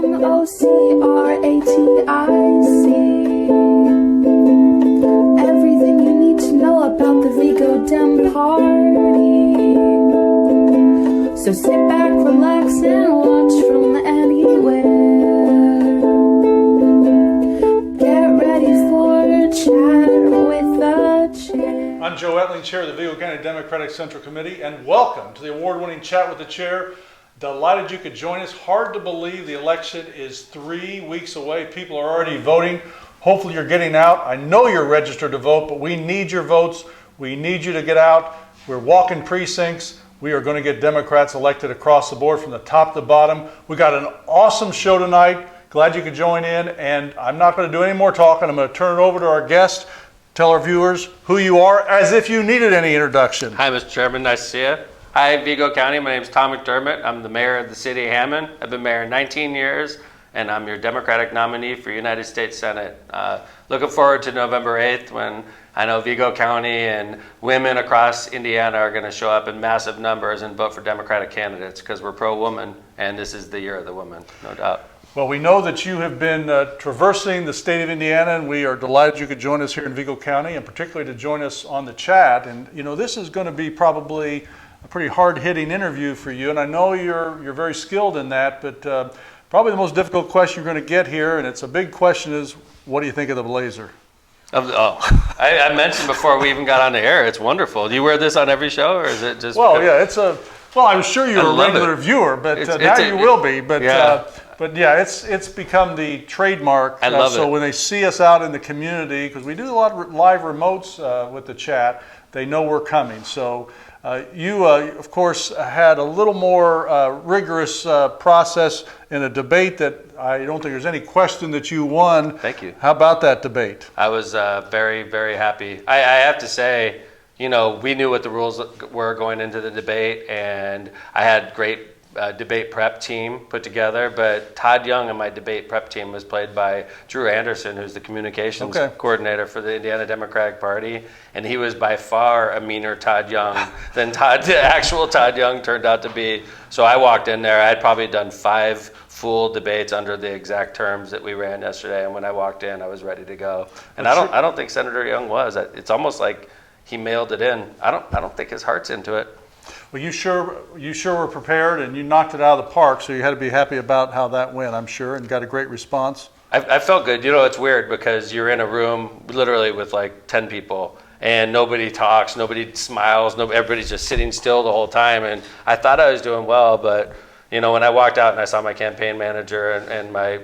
Everything you need to know about the Vigo Dem Party. So sit back, relax, and watch from anywhere. Get ready for a chat with the chair. I'm Joe Etling, Chair of the Vigo County Democratic Central Committee, and welcome to the award-winning Chat with the Chair. Delighted you could join us. Hard to believe the election is 3 weeks away. People are already voting. Hopefully you're getting out. I know you're registered to vote, but we need your votes. We need you to get out. We're walking precincts. We are going to get Democrats elected across the board from the top to the bottom. We got an awesome show tonight. Glad you could join in, and I'm not going to do any more talking. I'm going to turn it over to our guest. Tell our viewers who you are, as if you needed any introduction. Hi, Mr. Chairman. Nice to see you. Hi, Vigo County. My name is Tom McDermott. I'm the mayor of the city of Hammond. I've been mayor 19 years, and I'm your Democratic nominee for United States Senate. Looking forward to November 8th when I know Vigo County and women across Indiana are going to show up in massive numbers and vote for Democratic candidates because we're pro-woman, and this is the year of the woman, no doubt. Well, we know that you have been traversing the state of Indiana, and we are delighted you could join us here in Vigo County, and particularly to join us on the chat. And you know, this is going to be probably a pretty hard-hitting interview for you, and I know you're very skilled in that, but probably the most difficult question you're going to get here, and it's a big question, is what do you think of the blazer? I mentioned before we even got on the air, it's wonderful. Do you wear this on every show, or is it just... Well, yeah, well, I'm sure you're a regular viewer, but now you will be. But yeah, it's become the trademark. I love it. So when they see us out in the community, because we do a lot of live remotes with the chat, they know we're coming. So you, of course, had a little more rigorous process in a debate that I don't think there's any question that you won. Thank you. How about that debate? I was very, very happy. I have to say, you know, we knew what the rules were going into the debate, and I had great debate prep team put together, but Todd Young and my debate prep team was played by Drew Anderson, who's the communications coordinator for the Indiana Democratic Party, and he was by far a meaner Todd Young than the actual Todd Young turned out to be. So I walked in there, I had probably done 5 full debates under the exact terms that we ran yesterday, and when I walked in, I was ready to go. And I don't think Senator Young was. It's almost like he mailed it in. I don't think his heart's into it. Well, you sure were prepared, and you knocked it out of the park, so you had to be happy about how that went, I'm sure, and got a great response. I felt good. You know, it's weird because you're in a room literally with like 10 people, and nobody talks, nobody smiles, everybody's just sitting still the whole time, and I thought I was doing well, but you know, when I walked out and I saw my campaign manager and my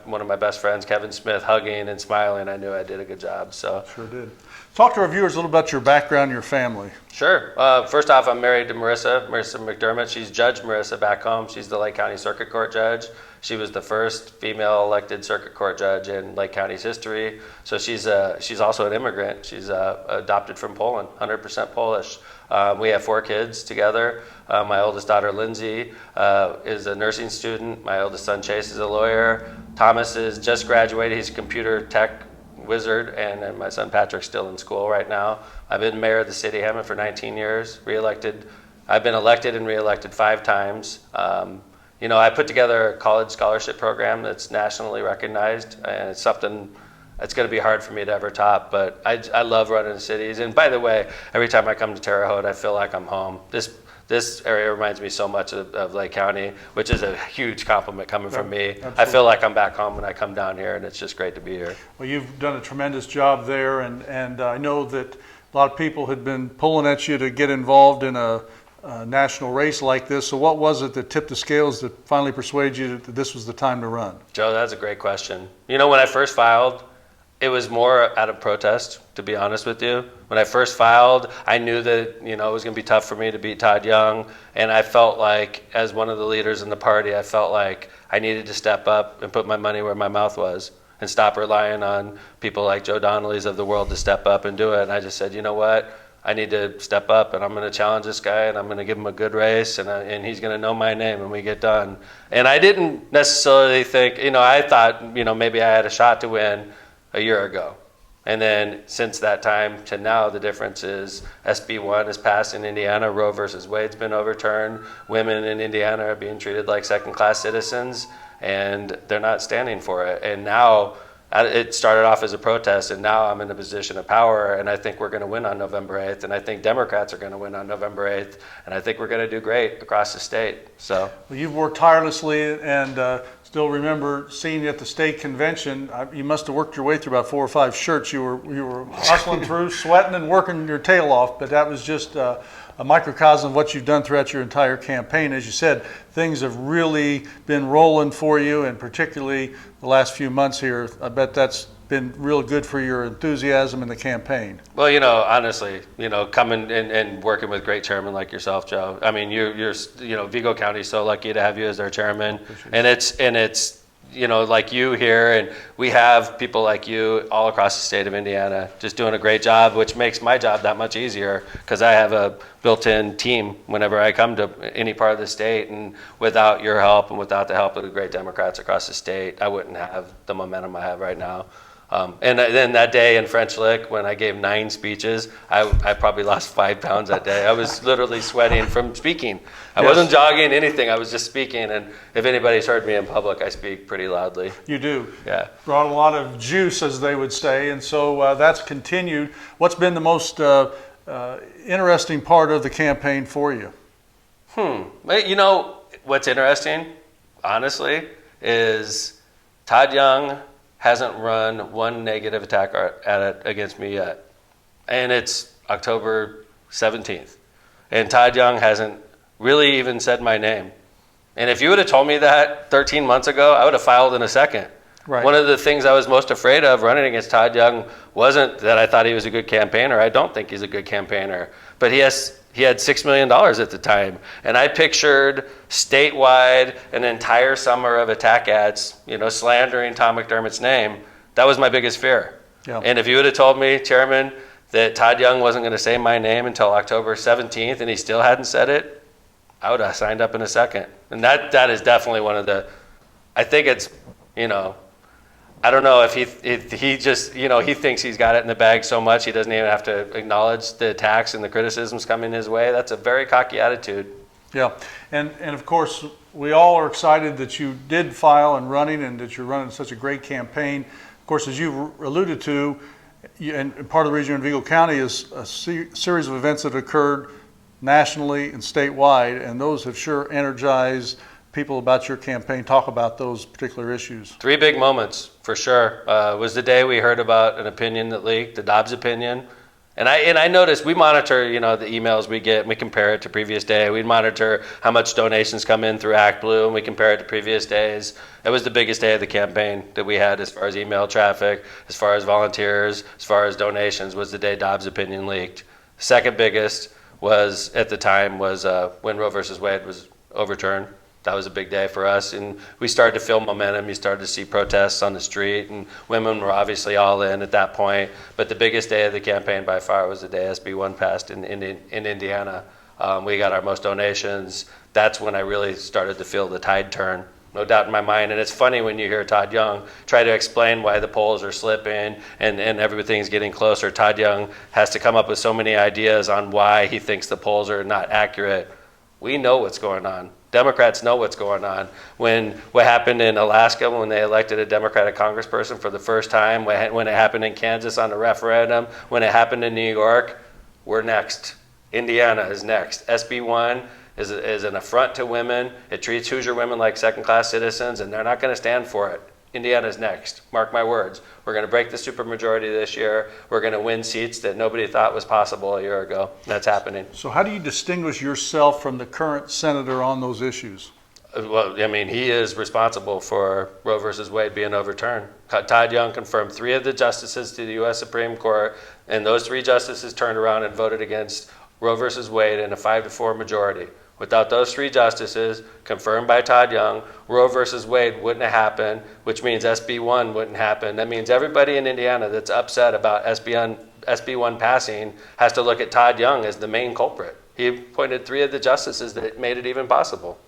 one of my best friends, Kevin Smith, hugging and smiling, I knew I did a good job. So sure did. Talk to our viewers a little about your background, your family. Sure. First off, I'm married to Marissa McDermott. She's Judge Marissa back home. She's the Lake County Circuit Court judge. She was the first female elected circuit court judge in Lake County's history. So she's also an immigrant. She's adopted from Poland, 100% Polish. We have 4 kids together. My oldest daughter, Lindsay, is a nursing student. My oldest son, Chase, is a lawyer. Thomas is just graduated. He's a computer tech wizard, and my son Patrick's still in school right now. I've been mayor of the city of Hammond for 19 years, reelected. I've been elected and reelected 5 times. You know, I put together a college scholarship program that's nationally recognized, and it's something that's going to be hard for me to ever top, but I love running cities. And by the way, every time I come to Terre Haute, I feel like I'm home. This area reminds me so much of Lake County, which is a huge compliment coming from me. Absolutely. I feel like I'm back home when I come down here, and it's just great to be here. Well, you've done a tremendous job there, and I know that a lot of people had been pulling at you to get involved in a national race like this. So what was it that tipped the scales that finally persuaded you that this was the time to run? Joe, that's a great question. You know, when I first filed, it was more out of protest, to be honest with you. When I first filed, I knew that, you know, it was going to be tough for me to beat Todd Young, and I felt like, as one of the leaders in the party, I felt like I needed to step up and put my money where my mouth was and stop relying on people like Joe Donnelly's of the world to step up and do it. And I just said, you know what? I need to step up, and I'm going to challenge this guy, and I'm going to give him a good race, and he's going to know my name when we get done. And I didn't necessarily think, you know, I thought, you know, maybe I had a shot to win a year ago. And then since that time to now, the difference is SB1 is passed in Indiana. Roe versus Wade's been overturned. Women in Indiana are being treated like second-class citizens, and they're not standing for it. And now it started off as a protest, and now I'm in a position of power, and I think we're going to win on November 8th, and I think Democrats are going to win on November 8th, and I think we're going to do great across the state. So, Well, you've worked tirelessly, and still remember seeing you at the state convention. You must have worked your way through about 4 or 5 shirts. You were hustling through, sweating and working your tail off, but that was just a microcosm of what you've done throughout your entire campaign. As you said, things have really been rolling for you, and particularly the last few months here. I bet that's been real good for your enthusiasm in the campaign. well, honestly, coming and working with great chairmen like yourself, Joe. I mean, you're Vigo County's so lucky to have you as their chairman, and it's like you here, and we have people like you all across the state of Indiana just doing a great job, which makes my job that much easier because I have a built-in team whenever I come to any part of the state, and without your help and without the help of the great Democrats across the state, I wouldn't have the momentum I have right now. And then that day in French Lick, when I gave 9 speeches, I probably lost 5 pounds that day. I was literally sweating from speaking. I wasn't jogging, anything. I was just speaking. And if anybody's heard me in public, I speak pretty loudly. You do. Yeah. Brought a lot of juice, as they would say, and so that's continued. What's been the most interesting part of the campaign for you? What's interesting, honestly, is Todd Young hasn't run one negative attack at it against me yet. And it's October 17th. And Todd Young hasn't really even said my name. And if you would have told me that 13 months ago, I would have filed in a second. Right. One of the things I was most afraid of running against Todd Young wasn't that I thought he was a good campaigner. I don't think he's a good campaigner. But he had $6 million at the time. And I pictured statewide an entire summer of attack ads, slandering Tom McDermott's name. That was my biggest fear. Yeah. And if you would have told me, Chairman, that Todd Young wasn't going to say my name until October 17th and he still hadn't said it, I would have signed up in a second. And that is definitely one of the, I think it's, I don't know if he just, he thinks he's got it in the bag so much he doesn't even have to acknowledge the attacks and the criticisms coming his way. That's a very cocky attitude. Yeah, and of course, we all are excited that you did file and running, and that you're running such a great campaign. Of course, as you alluded to, and part of the reason in Vigo County is a series of events that occurred nationally and statewide, and those have sure energized people about your campaign. Talk about those particular issues. 3 big moments, for sure. Was the day we heard about an opinion that leaked, the Dobbs opinion. And I noticed we monitor, the emails we get, and we compare it to previous day. We monitor how much donations come in through ActBlue, and we compare it to previous days. It was the biggest day of the campaign that we had as far as email traffic, as far as volunteers, as far as donations, was the day Dobbs opinion leaked. The second biggest was, at the time, was when Roe versus Wade was overturned. That was a big day for us, and we started to feel momentum. You started to see protests on the street, and women were obviously all in at that point. But the biggest day of the campaign by far was the day SB1 passed in Indiana. We got our most donations. That's when I really started to feel the tide turn, no doubt in my mind. And it's funny when you hear Todd Young try to explain why the polls are slipping and everything's getting closer. Todd Young has to come up with so many ideas on why he thinks the polls are not accurate. We know what's going on. Democrats know what's going on. What happened in Alaska when they elected a Democratic congressperson for the first time, when it happened in Kansas on the referendum, when it happened in New York, we're next. Indiana is next. SB1 is an affront to women. It treats Hoosier women like second-class citizens, and they're not going to stand for it. Indiana's next. Mark my words. We're going to break the supermajority this year. We're going to win seats that nobody thought was possible a year ago. That's happening. So how do you distinguish yourself from the current senator on those issues? Well, I mean, he is responsible for Roe versus Wade being overturned. Todd Young confirmed 3 of the justices to the U.S. Supreme Court, and those 3 justices turned around and voted against Roe versus Wade in a 5-4 majority. Without those 3 justices, confirmed by Todd Young, Roe versus Wade wouldn't have happened, which means SB1 wouldn't happen. That means everybody in Indiana that's upset about SB1 passing has to look at Todd Young as the main culprit. He appointed 3 of the justices that made it even possible.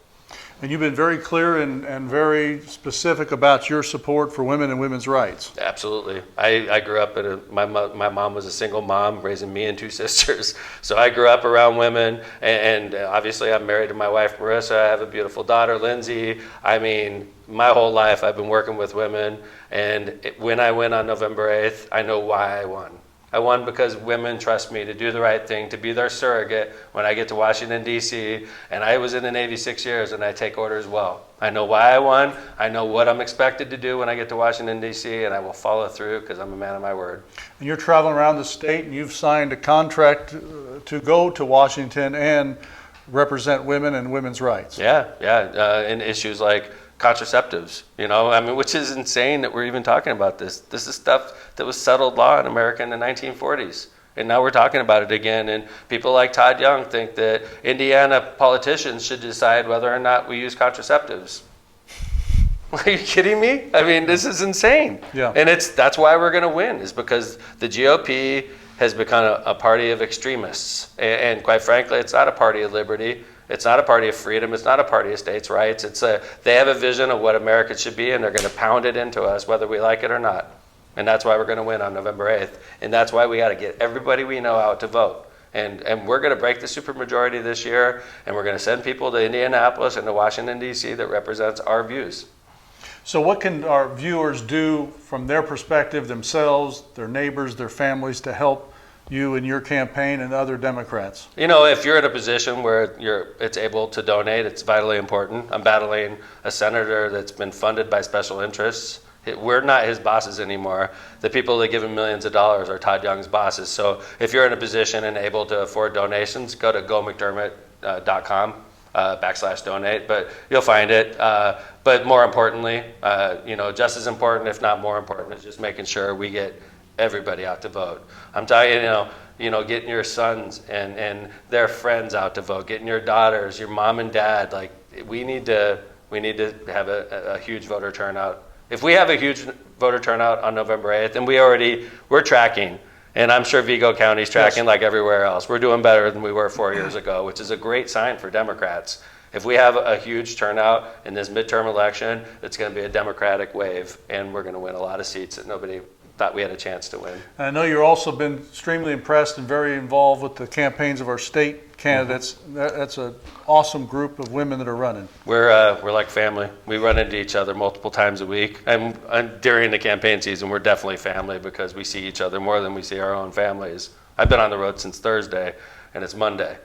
And you've been very clear and very specific about your support for women and women's rights. Absolutely. I grew up my mom was a single mom raising me and two sisters. So I grew up around women, and obviously I'm married to my wife, Marissa. I have a beautiful daughter, Lindsay. I mean, my whole life I've been working with women, and when I win on November 8th, I know why I won. I won because women trust me to do the right thing, to be their surrogate when I get to Washington, D.C., and I was in the Navy 6 years, and I take orders well. I know why I won. I know what I'm expected to do when I get to Washington, D.C., and I will follow through because I'm a man of my word. And you're traveling around the state, and you've signed a contract to go to Washington and represent women and women's rights. Yeah, and issues like contraceptives, I mean, which is insane that we're even talking about this. This is stuff that was settled law in America in the 1940s. And now we're talking about it again. And people like Todd Young think that Indiana politicians should decide whether or not we use contraceptives. Are you kidding me? I mean, this is insane. Yeah. And that's why we're going to win, is because the GOP has become a party of extremists. And quite frankly, it's not a party of liberty. It's not a party of freedom. It's not a party of states' rights. They have a vision of what America should be, and they're going to pound it into us whether we like it or not. And that's why we're going to win on November 8th. And that's why we got to get everybody we know out to vote. And we're going to break the supermajority this year, and we're going to send people to Indianapolis and to Washington, D.C. that represents our views. So what can our viewers do from their perspective, themselves, their neighbors, their families, to help you and your campaign and other Democrats? If you're in a position where it's able to donate, it's vitally important. I'm battling a senator that's been funded by special interests. We're not his bosses anymore. The people that give him millions of dollars are Todd Young's bosses. So if you're in a position and able to afford donations, go to gomcdermott.com /donate, but you'll find it. But more importantly, just as important, if not more important, is just making sure we get everybody out to vote. I'm telling you, getting your sons and their friends out to vote, getting your daughters, your mom and dad. Like, we need to have a huge voter turnout. If we have a huge voter turnout on November 8th, and we're tracking, and I'm sure Vigo County's tracking like everywhere else. We're doing better than we were 4 years ago, which is a great sign for Democrats. If we have a huge turnout in this midterm election, it's going to be a Democratic wave, and we're going to win a lot of seats that nobody thought we had a chance to win. I know you've also been extremely impressed and very involved with the campaigns of our state candidates. That's an awesome group of women that are running. We're like family. We run into each other multiple times a week. And during the campaign season, we're definitely family because we see each other more than we see our own families. I've been on the road since Thursday, and it's Monday.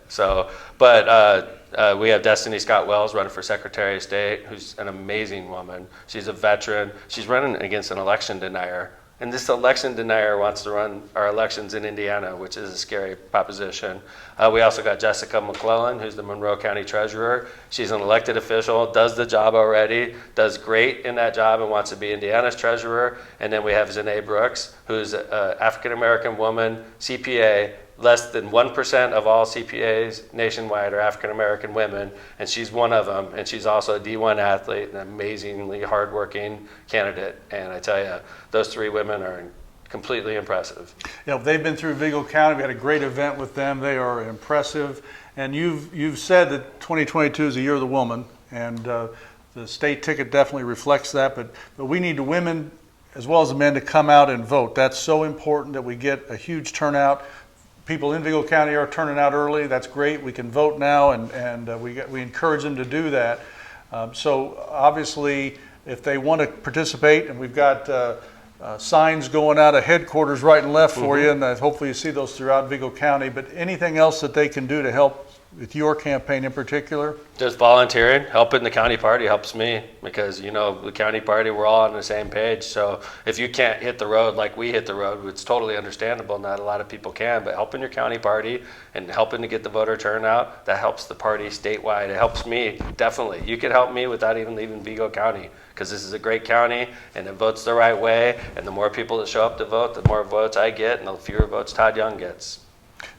But we have Destiny Scott Wells running for Secretary of State, who's an amazing woman. She's a veteran. She's running against an election denier. And this election denier wants to run our elections in Indiana, which is a scary proposition. We also got Jessica McClellan, who's the Monroe County Treasurer. She's an elected official, does the job already, does great in that job, and wants to be Indiana's treasurer. And then we have Zanae Brooks, who's an African-American woman, CPA. Less than 1% of all CPAs nationwide are African-American women, and she's one of them. And she's also a D1 athlete, an amazingly hardworking candidate. And I tell you, those three women are completely impressive. Yeah, they've been through Vigo County. We had a great event with them. They are impressive. And you've said that 2022 is the year of the woman, and the state ticket definitely reflects that. But we need the women as well as the men to come out and vote. That's so important that we get a huge turnout. People in Vigo County are turning out early. That's great. We can vote now, and we encourage them to do that. So obviously, if they want to participate, and we've got signs going out of headquarters right and left for you, and hopefully you see those throughout Vigo County. But anything else that they can do to help with your campaign in particular? Just volunteering, helping the county party helps me because, the county party, we're all on the same page. So if you can't hit the road like we hit the road, it's totally understandable. Not a lot of people can, but helping your county party and helping to get the voter turnout, that helps the party statewide. It helps me, definitely. You can help me without even leaving Vigo County because this is a great county and it votes the right way. And the more people that show up to vote, the more votes I get and the fewer votes Todd Young gets.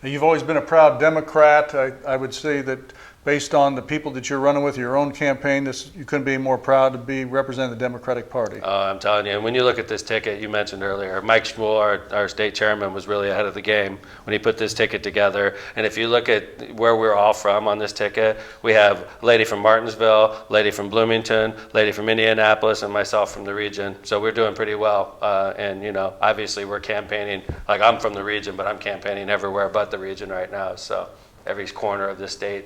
You've always been a proud Democrat. I would say that based on the people that you're running with, your own campaign, you couldn't be more proud to be representing the Democratic Party. I'm telling you, and when you look at this ticket you mentioned earlier, Mike Schmuel, our state chairman, was really ahead of the game when he put this ticket together. And if you look at where we're all from on this ticket, we have a lady from Martinsville, lady from Bloomington, lady from Indianapolis, and myself from the region. So we're doing pretty well. And obviously we're campaigning, like I'm from the region, but I'm campaigning everywhere but the region right now. So every corner of the state,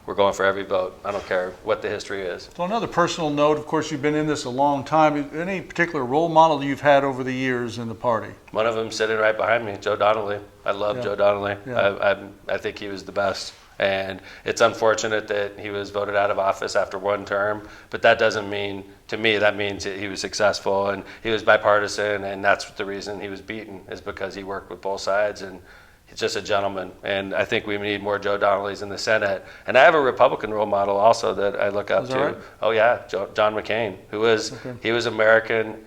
we're going for every vote. I don't care what the history is. So another personal note, of course, you've been in this a long time. Any particular role model that you've had over the years in the party? One of them sitting right behind me, Joe Donnelly. I love Joe Donnelly. Yeah. I think he was the best. And it's unfortunate that he was voted out of office after one term, but that doesn't mean, to me, that means that he was successful and he was bipartisan, and that's the reason he was beaten, is because he worked with both sides, and he's just a gentleman. And I think we need more Joe Donnellys in the Senate. And I have a Republican role model also that I look up to. Right? Oh yeah, John McCain, he was American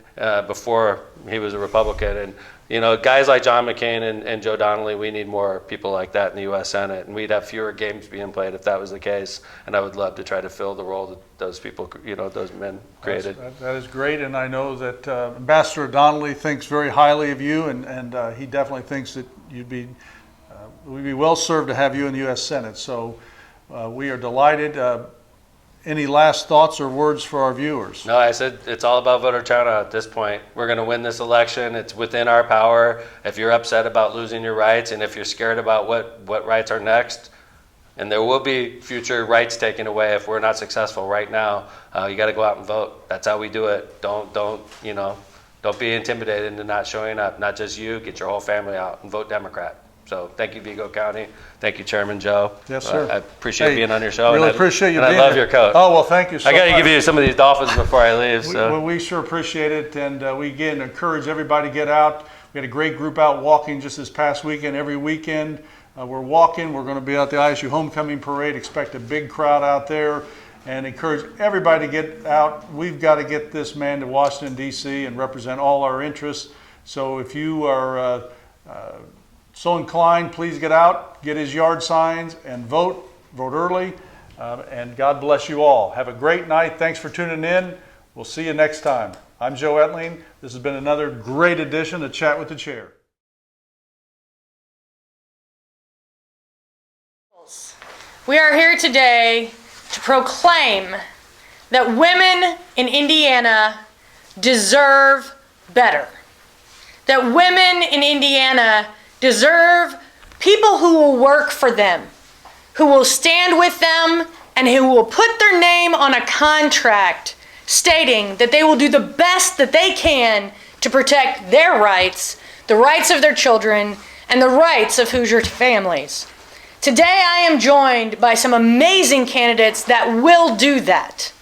before he was a Republican. And guys like John McCain and Joe Donnelly, we need more people like that in the U.S. Senate, and we'd have fewer games being played if that was the case. And I would love to try to fill the role that those people, those men created. That is great, and I know that Ambassador Donnelly thinks very highly of you, and he definitely thinks that we'd be well served to have you in the U.S. Senate. So we are delighted. Any last thoughts or words for our viewers? No, I said it's all about voter turnout at this point. We're going to win this election. It's within our power. If you're upset about losing your rights, and if you're scared about what rights are next, and there will be future rights taken away if we're not successful right now, you got to go out and vote. That's how we do it. Don't be intimidated into not showing up. Not just you, get your whole family out and vote Democrat. So thank you, Vigo County. Thank you, Chairman Joe. Yes, sir. I appreciate being on your show. Really appreciate you being I love here. Your coat. Oh, well, thank you so much. I got to give you some of these dolphins before I leave. Well, we sure appreciate it, and we again encourage everybody to get out. We had a great group out walking just this past weekend. Every weekend we're walking. We're going to be at the ISU Homecoming Parade. Expect a big crowd out there, and encourage everybody to get out. We've got to get this man to Washington, D.C. and represent all our interests. So if you are so inclined, please get out, get his yard signs, and vote early. And God bless you all. Have a great night. Thanks for tuning in. We'll see you next time. I'm Joe Etling. This has been another great edition of Chat with the Chair. We are here today to proclaim that women in Indiana deserve better. That women in Indiana deserve people who will work for them, who will stand with them, and who will put their name on a contract stating that they will do the best that they can to protect their rights, the rights of their children, and the rights of Hoosier families. Today I am joined by some amazing candidates that will do that.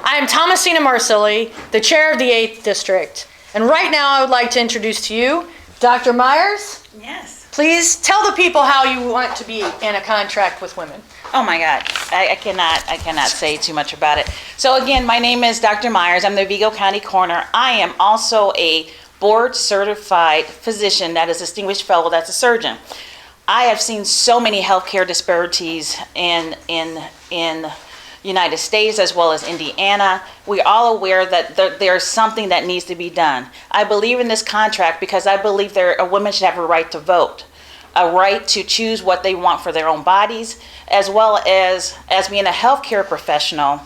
I am Thomasina Marsili, the chair of the 8th District, and right now I would like to introduce to you Dr. Myers. Yes. Please tell the people how you want to be in a contract with women. Oh my God, I cannot say too much about it. So again, my name is Dr. Myers. I'm the Vigo County Coroner. I am also a board certified physician, that is a distinguished fellow, that's a surgeon. I have seen so many healthcare disparities in United States as well as Indiana. We're all aware that there's something that needs to be done. I believe in this contract because I believe a woman should have a right to vote, a right to choose what they want for their own bodies, as well as being a healthcare professional.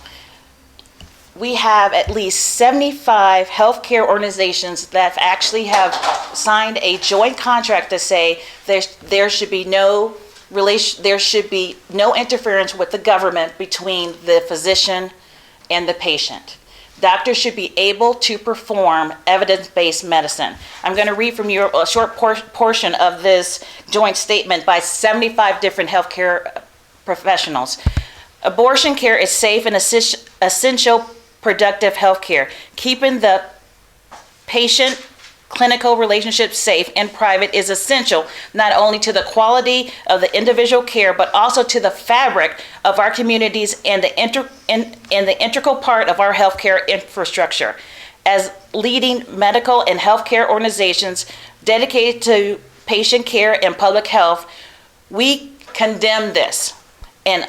We have at least 75 healthcare organizations that actually have signed a joint contract to say there should be no interference with the government between the physician and the patient. Doctors should be able to perform evidence-based medicine. I'm going to read from you a short portion of this joint statement by 75 different healthcare professionals. Abortion care is safe and essential productive healthcare. Keeping the patient clinical relationships safe and private is essential not only to the quality of the individual care but also to the fabric of our communities and the integral part of our healthcare infrastructure. As leading medical and healthcare organizations dedicated to patient care and public health, We condemn this, and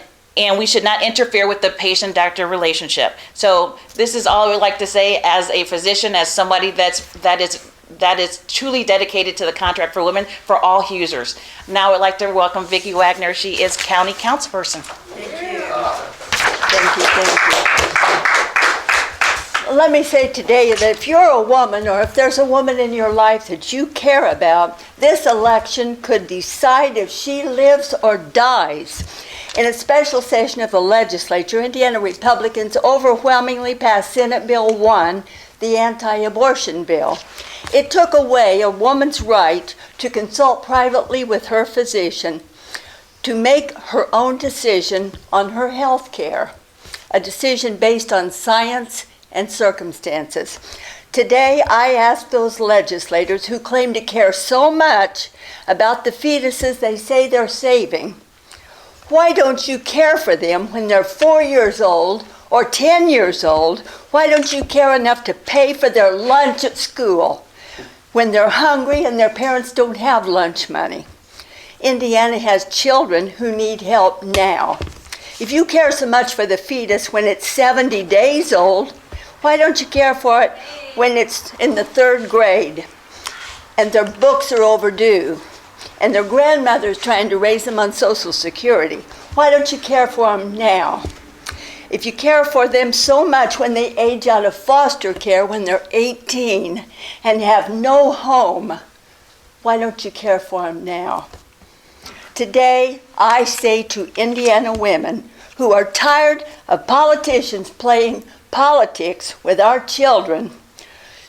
we should not interfere with the patient-doctor relationship. So this is all I would like to say as a physician, as somebody that is truly dedicated to the contract for women for all users. Now I'd like to welcome Vicki Wagner. She is county councilperson. Thank you. Let me say today that if you're a woman, or if there's a woman in your life that you care about, this election could decide if she lives or dies. In a special session of the legislature, Indiana Republicans overwhelmingly passed Senate Bill 1, the anti-abortion bill. It took away a woman's right to consult privately with her physician to make her own decision on her health care, a decision based on science and circumstances. Today, I ask those legislators who claim to care so much about the fetuses they say they're saving, why don't you care for them when they're 4 years old or 10 years old? Why don't you care enough to pay for their lunch at school when they're hungry and their parents don't have lunch money? Indiana has children who need help now. If you care so much for the fetus when it's 70 days old, why don't you care for it when it's in the 3rd grade and their books are overdue and their grandmother's trying to raise them on Social Security? Why don't you care for them now? If you care for them so much when they age out of foster care when they're 18 and have no home, why don't you care for them now? Today, I say to Indiana women who are tired of politicians playing politics with our children,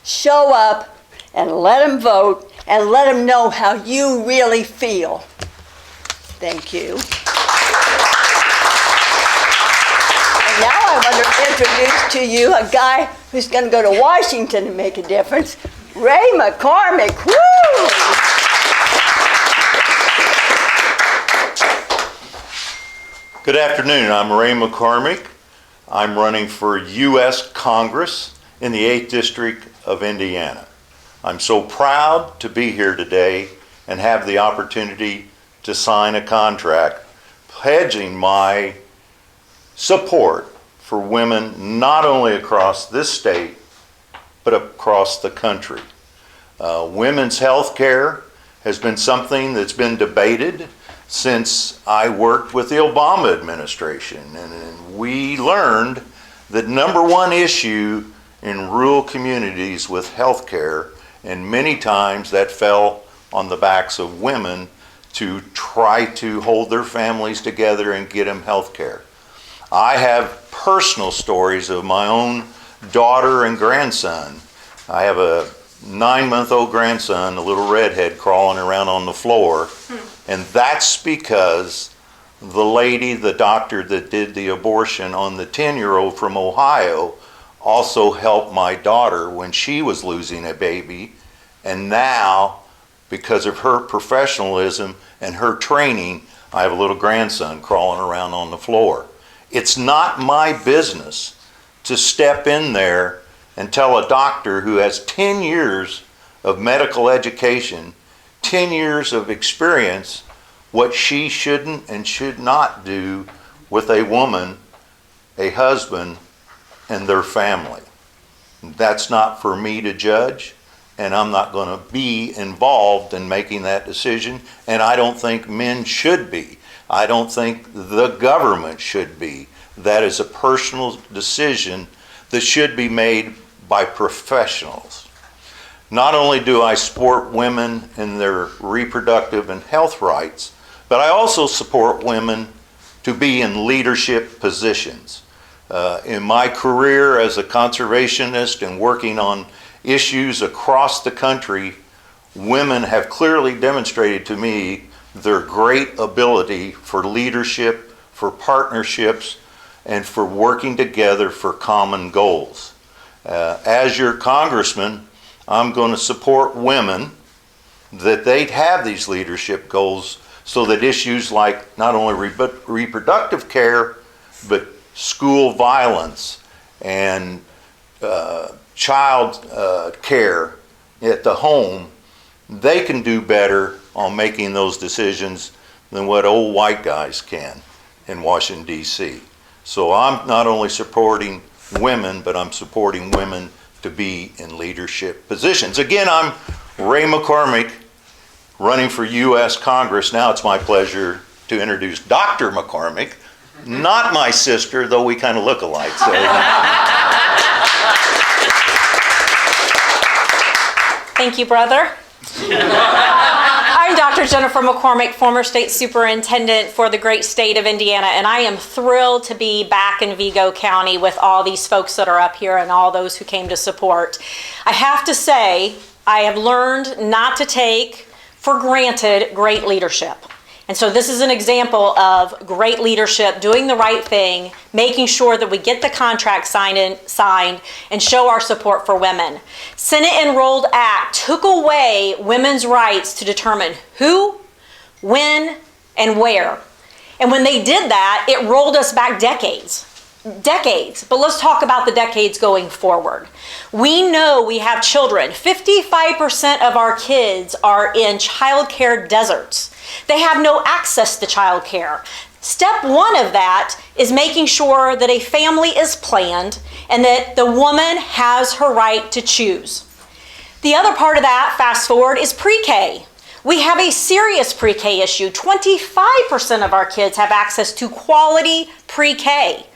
show up and let them vote and let them know how you really feel. Thank you. And now I want to introduce to you a guy who's going to go to Washington and make a difference, Ray McCormick. Woo! Good afternoon. I'm Ray McCormick. I'm running for U.S. Congress in the 8th District of Indiana. I'm so proud to be here today and have the opportunity to sign a contract pledging my support for women not only across this state but across the country. Women's health care has been something that's been debated since I worked with the Obama administration, and we learned that number one issue in rural communities with health care, and many times that fell on the backs of women to try to hold their families together and get them health care. I have personal stories of my own daughter and grandson. I have a 9-month-old grandson, a little redhead crawling around on the floor. And that's because the doctor that did the abortion on the 10-year-old from Ohio also helped my daughter when she was losing a baby. And now, because of her professionalism and her training, I have a little grandson crawling around on the floor. It's not my business to step in there and tell a doctor who has 10 years of medical education, 10 years of experience, what she shouldn't and should not do with a woman, a husband, and their family. That's not for me to judge, and I'm not going to be involved in making that decision, and I don't think men should be. I don't think the government should be. That is a personal decision that should be made by professionals. Not only do I support women in their reproductive and health rights, but I also support women to be in leadership positions. In my career as a conservationist and working on issues across the country, women have clearly demonstrated to me their great ability for leadership, for partnerships, and for working together for common goals. As your congressman, I'm going to support women that they have these leadership goals so that issues like not only reproductive care, but school violence and child care at the home, they can do better on making those decisions than what old white guys can in Washington, D.C. So I'm not only supporting women, but I'm supporting women to be in leadership positions. Again, I'm Ray McCormick, running for U.S. Congress. Now it's my pleasure to introduce Dr. McCormick, not my sister, though we kind of look alike. So. Thank you, brother. I'm Dr. Jennifer McCormick, former state superintendent for the great state of Indiana, and I am thrilled to be back in Vigo County with all these folks that are up here and all those who came to support. I have to say, I have learned not to take for granted great leadership. And so this is an example of great leadership, doing the right thing, making sure that we get the contract signed, and show our support for women. Senate Enrolled Act took away women's rights to determine who, when, and where. And when they did that, it rolled us back decades. But let's talk about the decades going forward. We know we have children. 55% of our kids are in childcare deserts. They have no access to childcare. Step one of that is making sure that a family is planned and that the woman has her right to choose. The other part of that, fast forward, is pre-K. We have a serious pre-K issue. 25% of our kids have access to quality pre-K.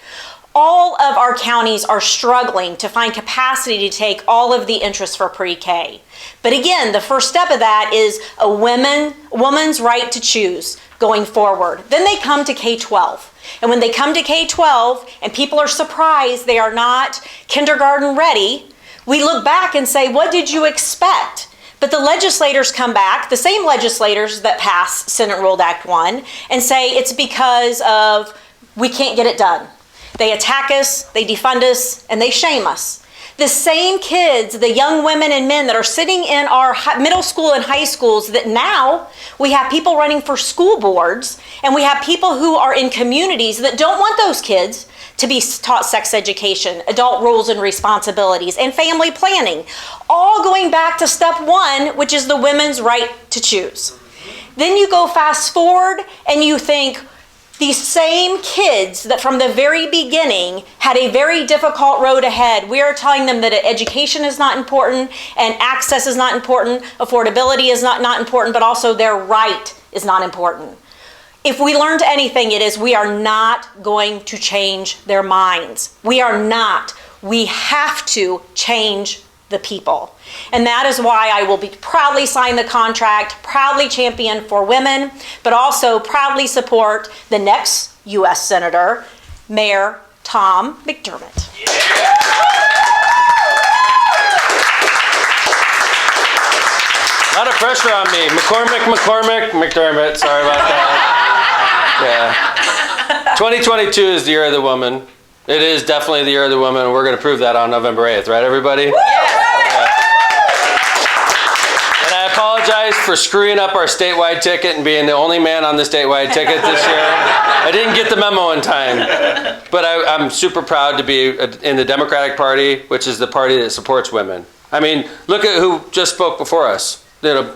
All of our counties are struggling to find capacity to take all of the interest for pre-K. But again, the first step of that is a woman's right to choose going forward. Then they come to K-12. And when they come to K-12 and people are surprised they are not kindergarten ready, we look back and say, what did you expect? But the legislators come back, the same legislators that passed Senate Enrolled Act 1, and say it's because of we can't get it done. They attack us, they defund us, and they shame us. The same kids, the young women and men that are sitting in our middle school and high schools, that now we have people running for school boards, and we have people who are in communities that don't want those kids to be taught sex education, adult roles and responsibilities, and family planning, all going back to step one, which is the women's right to choose. Then you go fast forward and you think, these same kids that from the very beginning had a very difficult road ahead, we are telling them that education is not important and access is not important, affordability is not important, but also their right is not important. If we learned anything, it is we are not going to change their minds. We are not. We have to change the people. And that is why I will be proudly sign the contract, proudly champion for women, but also proudly support the next U.S. Senator, Mayor Tom McDermott. Yeah. A lot of pressure on me. McDermott. Sorry about that. Yeah. 2022 is the year of the woman. It is definitely the year of the woman, and we're going to prove that on November 8th, right, everybody? Yeah. And I apologize for screwing up our statewide ticket and being the only man on the statewide ticket this year. I didn't get the memo in time, but I'm super proud to be in the Democratic Party, which is the party that supports women. I mean, look at who just spoke before us.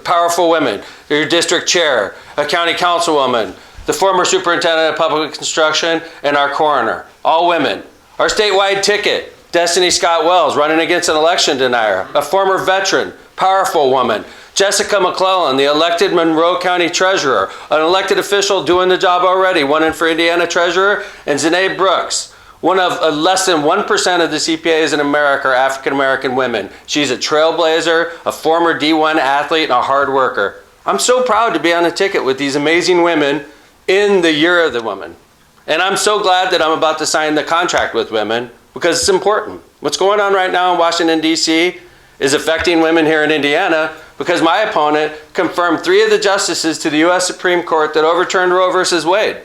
Powerful women, your district chair, a county councilwoman, the former superintendent of public construction, and our coroner. All women. Our statewide ticket, Destiny Scott Wells, running against an election denier, a former veteran, powerful woman. Jessica McClellan, the elected Monroe County treasurer, an elected official doing the job already, one in for Indiana treasurer, and Zanae Brooks. One of less than 1% of the CPAs in America are African-American women. She's a trailblazer, a former D1 athlete, and a hard worker. I'm so proud to be on the ticket with these amazing women in the year of the woman. And I'm so glad that I'm about to sign the contract with women because it's important. What's going on right now in Washington, D.C. is affecting women here in Indiana because my opponent confirmed 3 of the justices to the U.S. Supreme Court that overturned Roe versus Wade.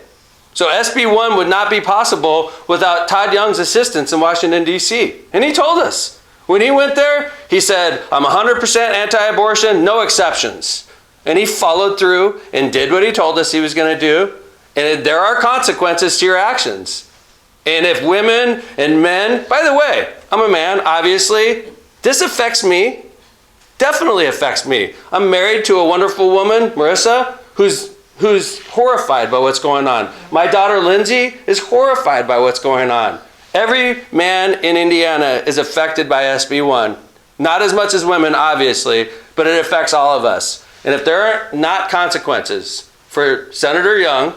So SB 1 would not be possible without Todd Young's assistance in Washington, D.C. And he told us. When he went there, he said, I'm 100% anti-abortion, no exceptions. And he followed through and did what he told us he was going to do. And there are consequences to your actions. And if women and men, by the way, I'm a man, obviously, this affects me, definitely affects me. I'm married to a wonderful woman, Marissa, who's who's horrified by what's going on. My daughter Lindsay is horrified by what's going on. Every man in Indiana is affected by SB 1. Not as much as women, obviously, but it affects all of us. And if there are not consequences for Senator Young,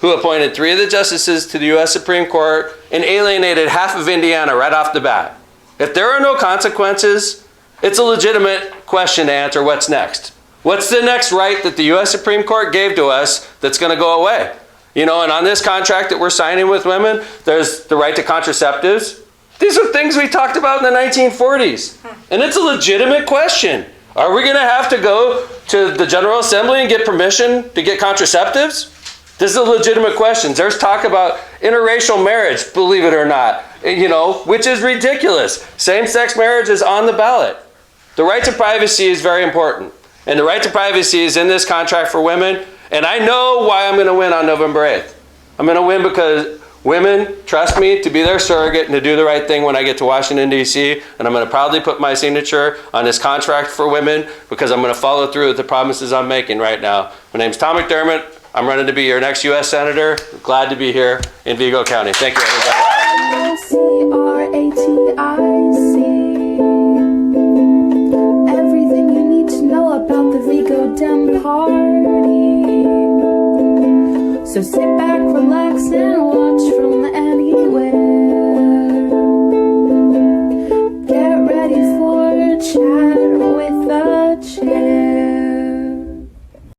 who appointed 3 of the justices to the U.S. Supreme Court and alienated half of Indiana right off the bat, if there are no consequences, it's a legitimate question to answer what's next. What's the next right that the U.S. Supreme Court gave to us that's going to go away? You know, and on this contract that we're signing with women, there's the right to contraceptives. These are things we talked about in the 1940s. And it's a legitimate question. Are we going to have to go to the General Assembly and get permission to get contraceptives? This is a legitimate question. There's talk about interracial marriage, believe it or not, you know, which is ridiculous. Same-sex marriage is on the ballot. The right to privacy is very important. And the right to privacy is in this contract for women. And I know why I'm going to win on November 8th. I'm going to win because women trust me to be their surrogate and to do the right thing when I get to Washington, D.C. And I'm going to proudly put my signature on this contract for women because I'm going to follow through with the promises I'm making right now. My name's Tom McDermott. I'm running to be your next U.S. Senator. Glad to be here in Vigo County. Thank you, everybody. C-R-A-T-I-C. Everything you need to know about the Vigo Dem Party. So sit back, relax, and